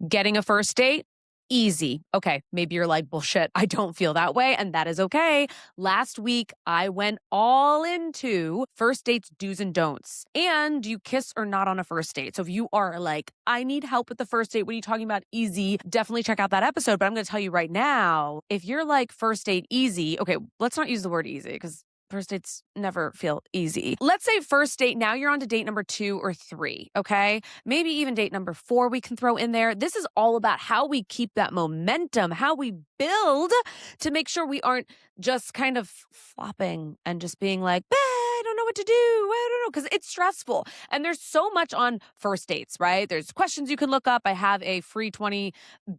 Getting a first date? Easy. Okay, maybe you're like, bullshit, I don't feel that way, and that is okay. Last week, I went all into first dates do's and don'ts. And you kiss or not on a first date. So if you are like, I need help with the first date, what are you talking about? Easy. Definitely check out that episode. But I'm going to tell you right now, if you're like first date easy, okay, let's not use the word easy because first dates never feel easy. Let's say first date, now you're on to date number 2 or 3, okay? Maybe even date number 4 we can throw in there. This is all about how we keep that momentum, how we build to make sure we aren't just kind of flopping and just being like, I don't know what to do. I don't know, because it's stressful. And there's so much on first dates, right? There's questions you can look up. I have a free 20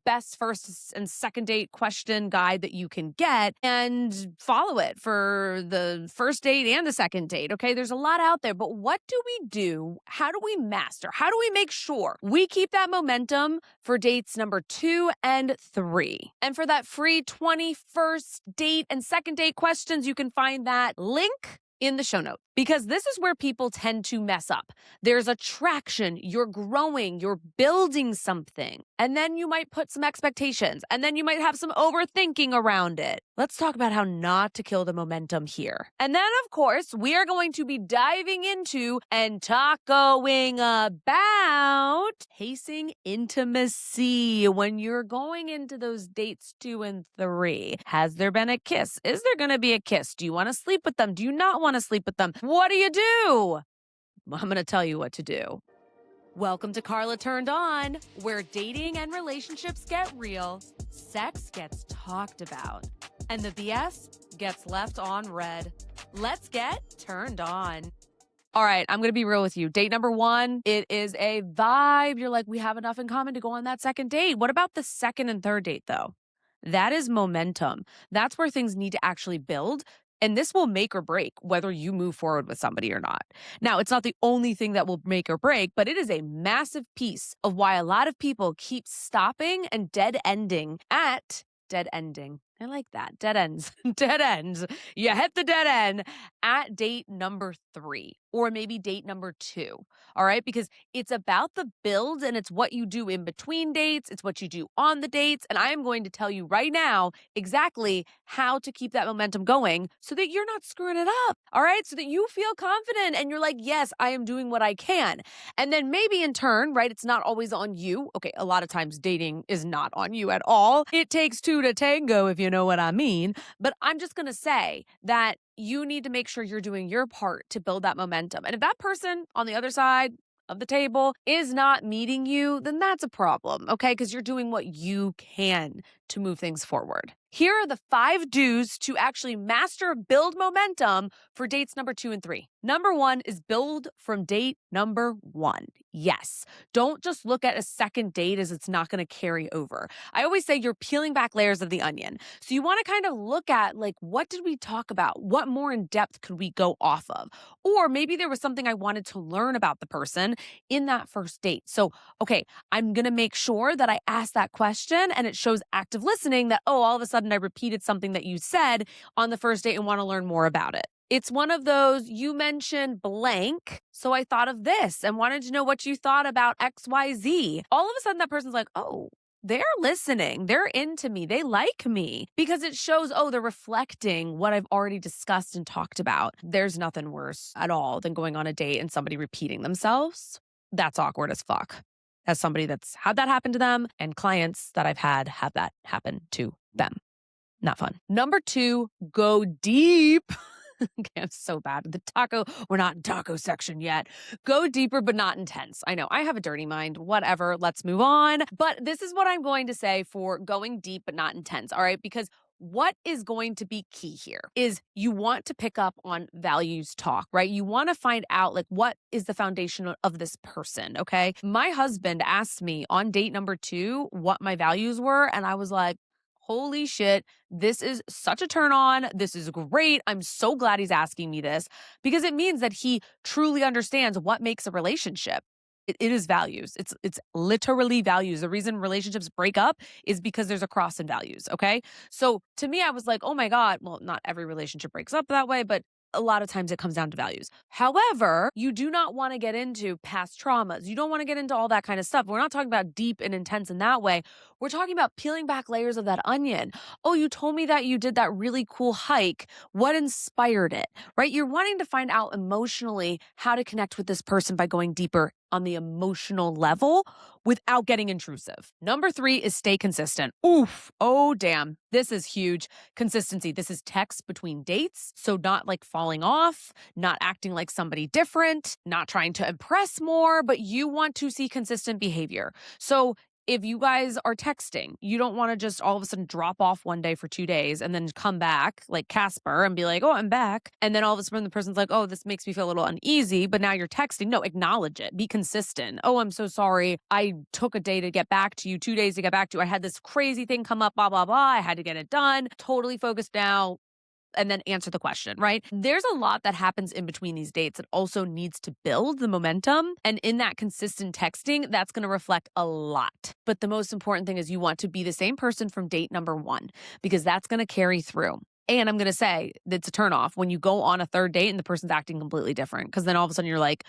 best first and second date question guide that you can get and follow it for the first date and the second date. Okay. There's a lot out there, but what do we do? How do we master? How do we make sure we keep that momentum for dates number 2 and 3? And for that free 20 first date and second date questions, you can find that link in the show notes, because this is where people tend to mess up. There's attraction, you're growing, you're building something, and then you might put some expectations, and then you might have some overthinking around it. Let's talk about how not to kill the momentum here. And then, of course, we are going to be diving into and tacoing about pacing intimacy when you're going into those dates 2 and 3. Has there been a kiss? Is there going to be a kiss? Do you want to sleep with them? Do you not want to sleep with them? What do you do? I'm going to tell you what to do. Welcome to Carla Turned On, where dating and relationships get real, sex gets talked about, and the BS gets left on red. Let's get turned on. All right, I'm going to be real with you. Date number 1, it is a vibe. You're like, we have enough in common to go on that second date. What about the second and third date, though? That is momentum. That's where things need to actually build. And this will make or break whether you move forward with somebody or not. Now, it's not the only thing that will make or break, but it is a massive piece of why a lot of people keep stopping and dead ending at dead ending. I like that. Dead ends. Dead ends. You hit the dead end at date number 3 or maybe date number 2. All right. Because it's about the build and it's what you do in between dates. It's what you do on the dates. And I am going to tell you right now exactly how to keep that momentum going so that you're not screwing it up. All right. So that you feel confident and you're like, yes, I am doing what I can. And then maybe in turn, right, it's not always on you. Okay. A lot of times dating is not on you at all. It takes 2 to tango, if you know what I mean. But I'm just going to say that you need to make sure you're doing your part to build that momentum. And if that person on the other side of the table is not meeting you, then that's a problem, okay? Because you're doing what you can to move things forward. Here are the 5 do's to actually master build momentum for dates number 2 and 3. Number 1 is build from date number 1. Yes. Don't just look at a second date as it's not going to carry over. I always say you're peeling back layers of the onion. So you want to kind of look at like, what did we talk about? What more in depth could we go off of? Or maybe there was something I wanted to learn about the person in that first date. So, okay, I'm going to make sure that I ask that question and it shows active listening that, oh, all of a sudden I repeated something that you said on the first date and want to learn more about it. It's one of those, you mentioned blank, so I thought of this and wanted to know what you thought about XYZ. All of a sudden that person's like, oh, they're listening. They're into me. They like me, because it shows, oh, they're reflecting what I've already discussed and talked about. There's nothing worse at all than going on a date and somebody repeating themselves. That's awkward as fuck. As somebody that's had that happen to them and clients that I've had have that happen to them. Not fun. Number 2, go deep. Okay, I'm so bad. We're not in taco section yet. Go deeper, but not intense. I know, I have a dirty mind. Whatever, let's move on. But this is what I'm going to say for going deep, but not intense. All right, because what is going to be key here is you want to pick up on values talk, right? You want to find out like what is the foundation of this person, okay? My husband asked me on date number 2 what my values were, and I was like, holy shit, this is such a turn on. This is great. I'm so glad he's asking me this, because it means that he truly understands what makes a relationship. It is values. It's literally values. The reason relationships break up is because there's a cross in values, okay? So to me, I was like, oh my God, well, not every relationship breaks up that way, but a lot of times it comes down to values. However, you do not want to get into past traumas. You don't want to get into all that kind of stuff. We're not talking about deep and intense in that way. We're talking about peeling back layers of that onion. Oh, you told me that you did that really cool hike. What inspired it, right? You're wanting to find out emotionally how to connect with this person by going deeper on the emotional level without getting intrusive. Number 3 is stay consistent. Oof. Oh, damn. This is huge. Consistency. This is text between dates. So not like falling off, not acting like somebody different, not trying to impress more, but you want to see consistent behavior. So if you guys are texting, you don't want to just all of a sudden drop off one day for 2 days and then come back like Casper and be like, oh, I'm back. And then all of a sudden the person's like, oh, this makes me feel a little uneasy, but now you're texting. No, acknowledge it. Be consistent. Oh, I'm so sorry. I took a day to get back to you, 2 days to get back to you. I had this crazy thing come up, blah, blah, blah. I had to get it done. Totally focused now. And then answer the question, right? There's a lot that happens in between these dates that also needs to build the momentum. And in that consistent texting, that's going to reflect a lot. But the most important thing is you want to be the same person from date number 1, because that's going to carry through. And I'm going to say it's a turnoff when you go on a third date and the person's acting completely different. Because then all of a sudden you're like,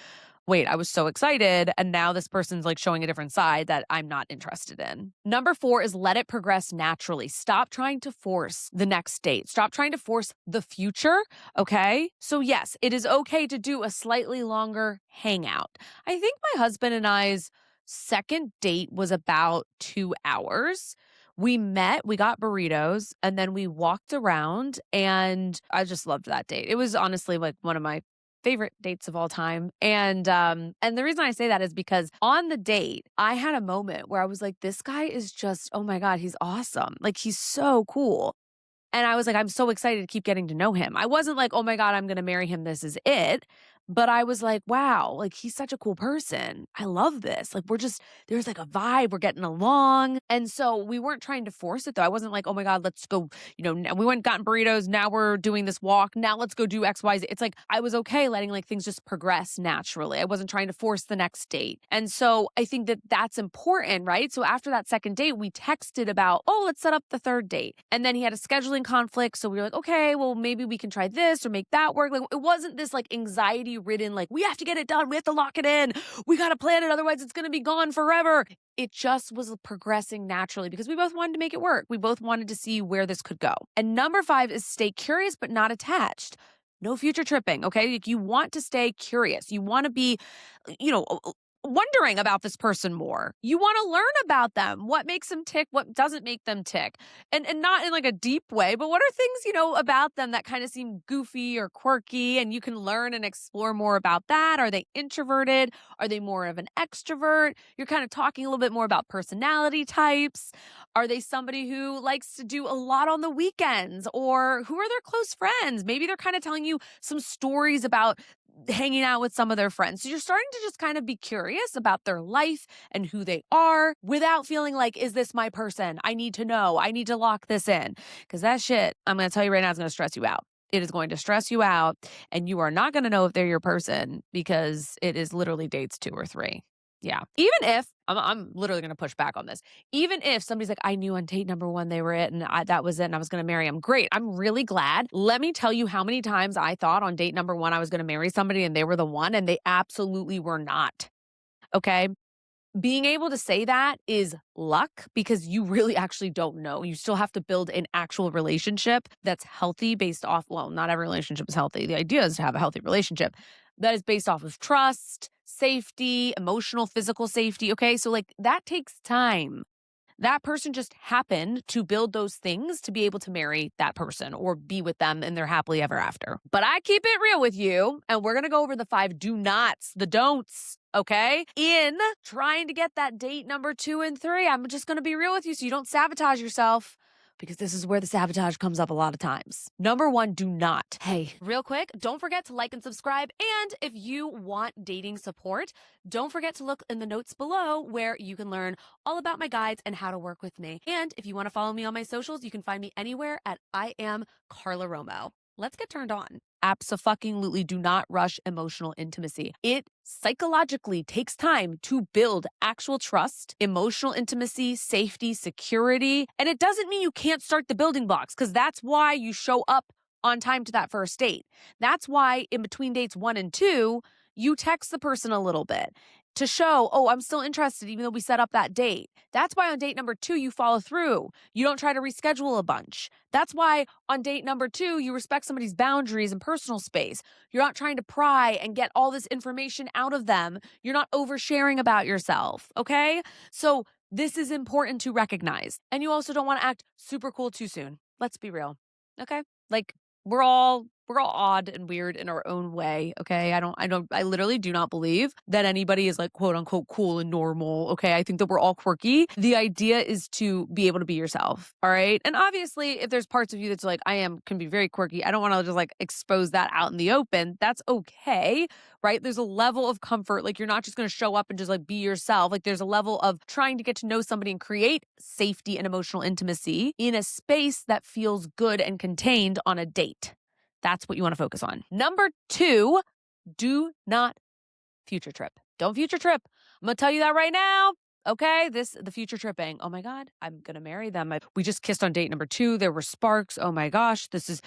wait, I was so excited. And now this person's like showing a different side that I'm not interested in. Number 4 is let it progress naturally. Stop trying to force the next date. Stop trying to force the future. Okay. So yes, it is okay to do a slightly longer hangout. I think my husband and I's second date was about 2 hours. We met, we got burritos, and then we walked around, and I just loved that date. It was honestly like one of my favorite dates of all time. And the reason I say that is because on the date, I had a moment where I was like, this guy is just, oh my God, he's awesome. Like, he's so cool. And I was like, I'm so excited to keep getting to know him. I wasn't like, oh my God, I'm going to marry him. This is it. But I was like, wow, like he's such a cool person. I love this. Like there's like a vibe. We're getting along. And so we weren't trying to force it though. I wasn't like, oh my God, let's go, we went and gotten burritos. Now we're doing this walk. Now let's go do X, Y, Z. It's like, I was okay letting like things just progress naturally. I wasn't trying to force the next date. And so I think that that's important, right? So after that second date, we texted about, oh, let's set up the third date. And then he had a scheduling conflict. So we were like, okay, well, maybe we can try this or make that work. Like it wasn't this like anxiety ridden, like we have to get it done. We have to lock it in. We got to plan it. Otherwise it's going to be gone forever. It just was progressing naturally because we both wanted to make it work. We both wanted to see where this could go. And number 5 is stay curious, but not attached. No future tripping. Okay. Like you want to stay curious. You want to be, wondering about this person more. You want to learn about them. What makes them tick? What doesn't make them tick? And not in like a deep way, but what are things, about them that kind of seem goofy or quirky and you can learn and explore more about that? Are they introverted? Are they more of an extrovert? You're kind of talking a little bit more about personality types. Are they somebody who likes to do a lot on the weekends, or who are their close friends? Maybe they're kind of telling you some stories about hanging out with some of their friends. So you're starting to just kind of be curious about their life and who they are without feeling like, is this my person? I need to know. I need to lock this in. Because that shit, I'm going to tell you right now, is going to stress you out. It is going to stress you out, and you are not going to know if they're your person because it is literally dates 2 or 3. Yeah. Even if, I'm literally going to push back on this. Even if somebody's like, I knew on date number 1 they were it and that was it and I was going to marry him. Great. I'm really glad. Let me tell you how many times I thought on date number 1 I was going to marry somebody and they were the one, and they absolutely were not. Okay. Being able to say that is luck because you really actually don't know. You still have to build an actual relationship that's healthy based off, well, not every relationship is healthy. The idea is to have a healthy relationship that is based off of trust, safety, emotional, physical safety. Okay. So like that takes time. That person just happened to build those things to be able to marry that person or be with them in their happily ever after. But I keep it real with you, and we're going to go over the 5 do nots, the don'ts, okay? In trying to get that date number 2 and 3, I'm just going to be real with you so you don't sabotage yourself, because this is where the sabotage comes up a lot of times. Number 1, do not. Hey, real quick, don't forget to like and subscribe. And if you want dating support, don't forget to look in the notes below where you can learn all about my guides and how to work with me. And if you want to follow me on my socials, you can find me anywhere at I am Carla Romo. Let's get turned on. Abso-fucking-lutely do not rush emotional intimacy. It psychologically takes time to build actual trust, emotional intimacy, safety, security. And it doesn't mean you can't start the building blocks, because that's why you show up on time to that first date. That's why in between dates 1 and 2, you text the person a little bit to show, oh, I'm still interested, even though we set up that date. That's why on date number 2, you follow through. You don't try to reschedule a bunch. That's why on date number 2, you respect somebody's boundaries and personal space. You're not trying to pry and get all this information out of them. You're not oversharing about yourself, okay? So this is important to recognize. And you also don't want to act super cool too soon. Let's be real, okay? Like, we're all odd and weird in our own way, okay? I literally do not believe that anybody is like quote unquote cool and normal, okay? I think that we're all quirky. The idea is to be able to be yourself, all right? And obviously, if there's parts of you that's like, can be very quirky, I don't want to just like expose that out in the open. That's okay, right? There's a level of comfort. Like, you're not just going to show up and just like be yourself. Like, there's a level of trying to get to know somebody and create safety and emotional intimacy in a space that feels good and contained on a date. That's what you want to focus on. Number 2, do not future trip. Don't future trip. I'm going to tell you that right now. Okay, the future tripping. Oh my God, I'm going to marry them. We just kissed on date number 2. There were sparks. Oh my gosh, this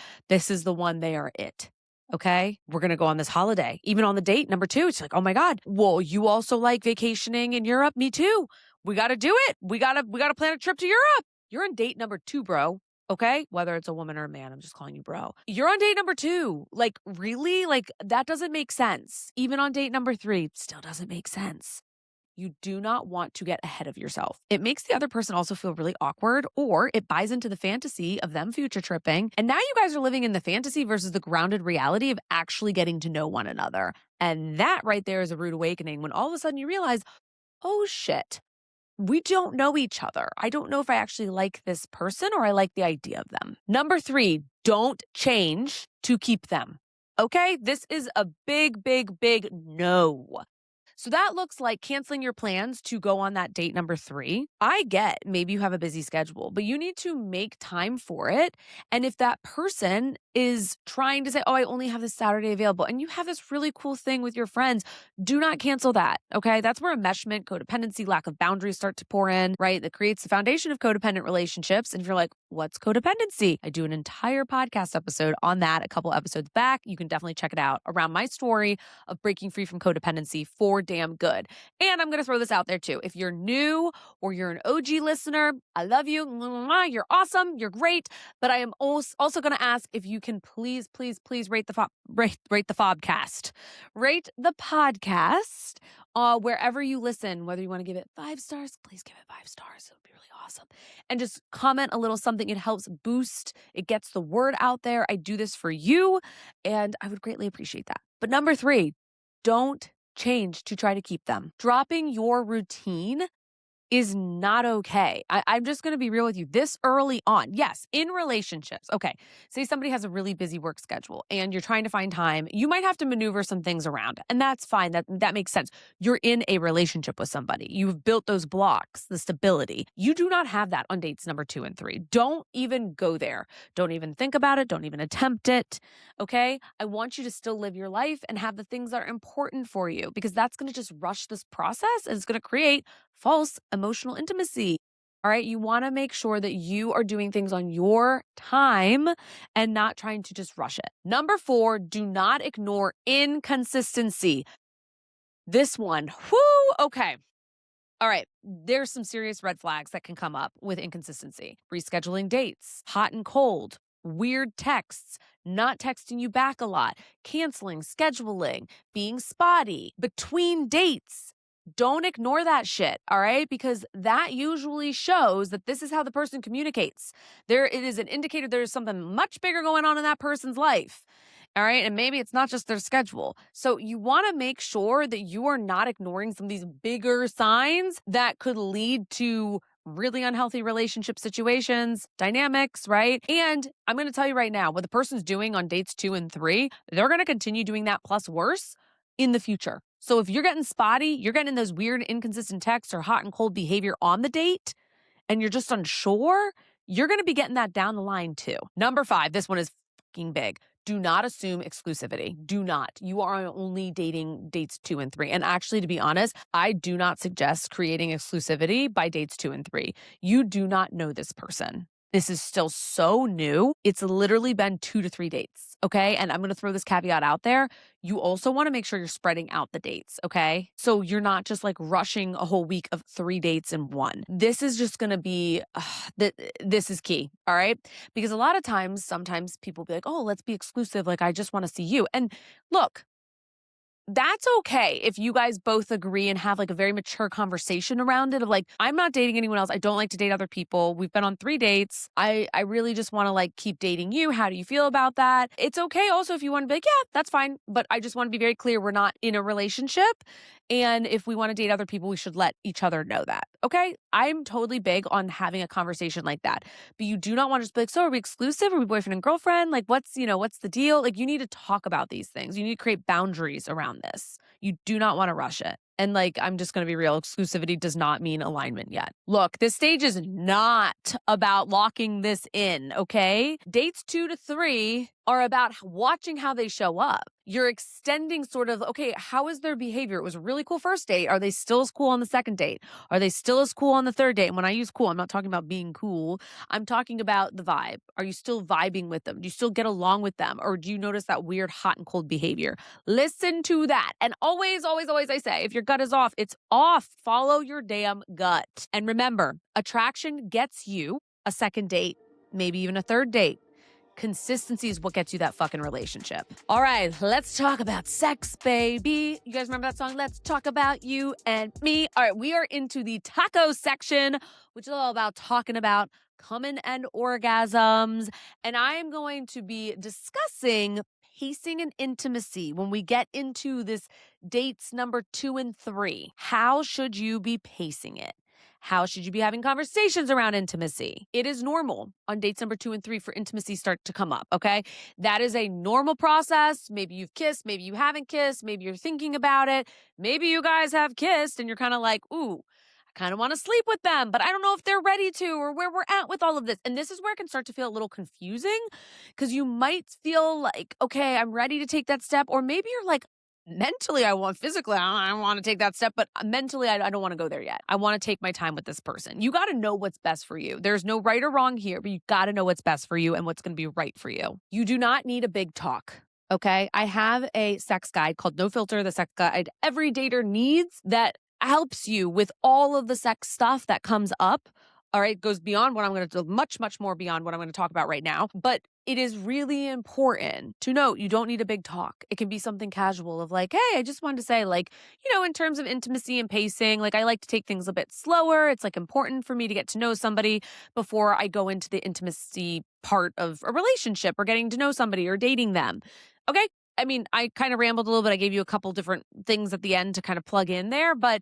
is the one. They are it. Okay, we're going to go on this holiday. Even on the date number 2, it's like, oh my God, well, you also like vacationing in Europe? Me too. We got to do it. We got to plan a trip to Europe. You're on date number 2, bro. Okay, whether it's a woman or a man, I'm just calling you bro. You're on date number 2. Like, really? Like, that doesn't make sense. Even on date number 3, still doesn't make sense. You do not want to get ahead of yourself. It makes the other person also feel really awkward, or it buys into the fantasy of them future tripping. And now you guys are living in the fantasy versus the grounded reality of actually getting to know one another. And that right there is a rude awakening when all of a sudden you realize, oh shit, we don't know each other. I don't know if I actually like this person or I like the idea of them. Number 3, don't change to keep them. Okay? This is a big, big, big no. So that looks like canceling your plans to go on that date number 3. I get maybe you have a busy schedule, but you need to make time for it. And if that person is trying to say, oh, I only have this Saturday available, and you have this really cool thing with your friends, do not cancel that, okay? That's where enmeshment, codependency, lack of boundaries start to pour in, right? That creates the foundation of codependent relationships. And if you're like, what's codependency? I do an entire podcast episode on that a couple episodes back. You can definitely check it out around my story of breaking free from codependency for damn good. And I'm going to throw this out there too. If you're new or you're an OG listener, I love you. You're awesome. You're great. But I am also going to ask if you can please rate the Fobcast. Rate the podcast wherever you listen. Whether you want to give it 5 stars, please give it 5 stars. It would be really awesome. And just comment a little something. It helps boost. It gets the word out there. I do this for you, and I would greatly appreciate that. But number 3, don't change to try to keep them. Dropping your routine is not okay. I'm just going to be real with you. This early on, yes, in relationships. Okay, say somebody has a really busy work schedule and you're trying to find time. You might have to maneuver some things around, and that's fine. That makes sense. You're in a relationship with somebody. You've built those blocks, the stability. You do not have that on dates number 2 and 3. Don't even go there. Don't even think about it. Don't even attempt it. Okay? I want you to still live your life and have the things that are important for you, because that's going to just rush this process and it's going to create false emotional intimacy. All right. You want to make sure that you are doing things on your time and not trying to just rush it. Number 4, do not ignore inconsistency. This one, okay. All right. There's some serious red flags that can come up with inconsistency. Rescheduling dates, hot and cold, weird texts, not texting you back a lot, canceling, scheduling, being spotty, between dates. Don't ignore that shit, all right? Because that usually shows that this is how the person communicates. It is an indicator there's something much bigger going on in that person's life. All right. And maybe it's not just their schedule. So you want to make sure that you are not ignoring some of these bigger signs that could lead to really unhealthy relationship situations, dynamics, right? And I'm going to tell you right now, what the person's doing on dates 2 and 3, they're going to continue doing that plus worse in the future. So if you're getting spotty, you're getting those weird inconsistent texts or hot and cold behavior on the date, and you're just unsure, you're going to be getting that down the line too. Number 5, this one is fucking big. Do not assume exclusivity. Do not. You are only dating dates 2 and 3. And actually, to be honest, I do not suggest creating exclusivity by dates 2 and 3. You do not know this person. This is still so new. It's literally been 2 to 3 dates, okay? And I'm going to throw this caveat out there. You also want to make sure you're spreading out the dates, okay? So you're not just like rushing a whole week of 3 dates in one. This is just going to be, this is key, all right? Because a lot of times, sometimes people be like, oh, let's be exclusive. Like, I just want to see you. And look, that's okay if you guys both agree and have like a very mature conversation around it of like, I'm not dating anyone else. I don't like to date other people. We've been on 3 dates. I really just want to like keep dating you. How do you feel about that? It's okay also if you want to be like, yeah, that's fine. But I just want to be very clear. We're not in a relationship. And if we want to date other people, we should let each other know that. Okay. I'm totally big on having a conversation like that. But you do not want to just be like, so are we exclusive? Are we boyfriend and girlfriend? Like, what's the deal? Like, you need to talk about these things. You need to create boundaries around this. You do not want to rush it. And like, I'm just going to be real. Exclusivity does not mean alignment yet. Look, this stage is not about locking this in, okay? Dates 2 to 3 are about watching how they show up. You're extending sort of, okay, how is their behavior? It was a really cool first date. Are they still as cool on the second date? Are they still as cool on the third date? And when I use cool, I'm not talking about being cool. I'm talking about the vibe. Are you still vibing with them? Do you still get along with them? Or do you notice that weird hot and cold behavior? Listen to that. And always, always, always I say, if your gut is off, it's off. Follow your damn gut. And remember, attraction gets you a second date, maybe even a third date. Consistency is what gets you that fucking relationship. All right, let's talk about sex, baby. You guys remember that song? Let's talk about you and me. All right, we are into the taco section, which is all about talking about coming and orgasms. And I'm going to be discussing pacing and intimacy when we get into this dates number 2 and 3. How should you be pacing it? How should you be having conversations around intimacy? It is normal on dates number 2 and 3 for intimacy start to come up, okay? That is a normal process. Maybe you've kissed, maybe you haven't kissed, maybe you're thinking about it. Maybe you guys have kissed and you're kind of like, ooh, I kind of want to sleep with them, but I don't know if they're ready to or where we're at with all of this. And this is where it can start to feel a little confusing because you might feel like, okay, I'm ready to take that step. Or maybe you're like, mentally, physically, I want to take that step, but mentally, I don't want to go there yet. I want to take my time with this person. You got to know what's best for you. There's no right or wrong here, but you got to know what's best for you and what's going to be right for you. You do not need a big talk. Okay. I have a sex guide called No Filter, the sex guide every dater needs that helps you with all of the sex stuff that comes up. All right, goes beyond what I'm going to do, much, much more beyond what I'm going to talk about right now. But it is really important to note you don't need a big talk. It can be something casual of like, hey, I just wanted to say, like, in terms of intimacy and pacing, like I like to take things a bit slower. It's like important for me to get to know somebody before I go into the intimacy part of a relationship or getting to know somebody or dating them. Okay. I mean, I kind of rambled a little bit. I gave you a couple different things at the end to kind of plug in there, but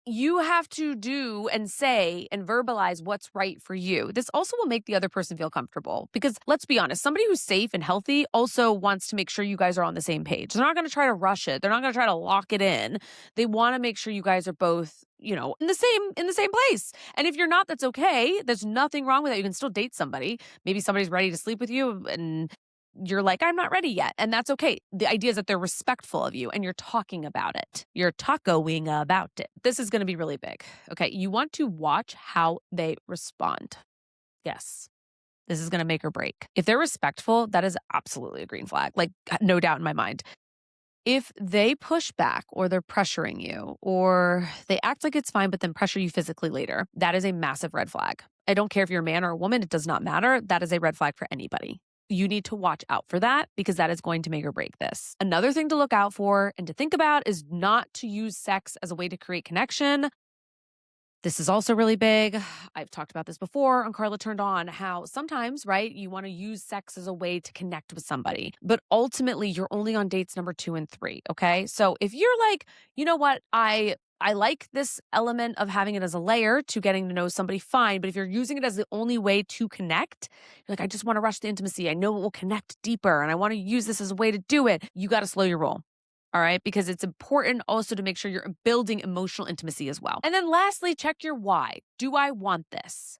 you have to do and say and verbalize what's right for you. This also will make the other person feel comfortable because let's be honest, somebody who's safe and healthy also wants to make sure you guys are on the same page. They're not going to try to rush it. They're not going to try to lock it in. They want to make sure you guys are both, in the same place. And if you're not, that's okay. There's nothing wrong with that. You can still date somebody. Maybe somebody's ready to sleep with you and you're like, I'm not ready yet. And that's okay. The idea is that they're respectful of you and you're talking about it. You're tacoing about it. This is going to be really big. Okay. You want to watch how they respond. Yes. This is going to make or break. If they're respectful, that is absolutely a green flag. Like, no doubt in my mind. If they push back or they're pressuring you or they act like it's fine, but then pressure you physically later, that is a massive red flag. I don't care if you're a man or a woman. It does not matter. That is a red flag for anybody. You need to watch out for that because that is going to make or break this. Another thing to look out for and to think about is not to use sex as a way to create connection. This is also really big. I've talked about this before on Carla Turned On, how sometimes, right, you want to use sex as a way to connect with somebody, but ultimately you're only on dates number 2 and 3. Okay. So if you're like, you know what, I like this element of having it as a layer to getting to know somebody, fine. But if you're using it as the only way to connect, you're like, I just want to rush the intimacy. I know it will connect deeper and I want to use this as a way to do it. You got to slow your roll. All right. Because it's important also to make sure you're building emotional intimacy as well. And then lastly, check your why. Do I want this?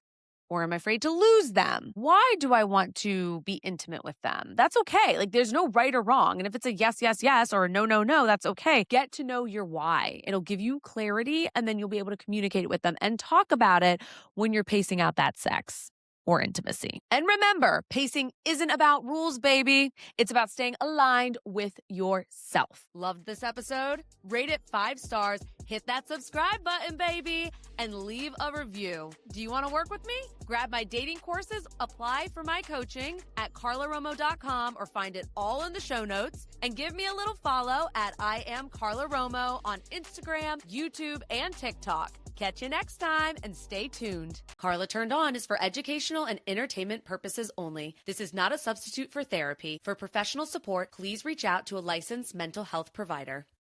Or am I afraid to lose them? Why do I want to be intimate with them? That's okay. Like there's no right or wrong. And if it's a yes, yes, yes, or a no, no, no, that's okay. Get to know your why. It'll give you clarity and then you'll be able to communicate it with them and talk about it when you're pacing out that sex. or intimacy. And remember, pacing isn't about rules, baby. It's about staying aligned with yourself. Loved this episode? Rate it 5 stars, hit that subscribe button, baby, and leave a review. Do you want to work with me? Grab my dating courses, apply for my coaching at carlaromo.com or find it all in the show notes, and give me a little follow at I am Carla Romo on Instagram, YouTube, and TikTok. Catch you next time and stay tuned. Carla Turned On is for educational and entertainment purposes only. This is not a substitute for therapy. For professional support, please reach out to a licensed mental health provider.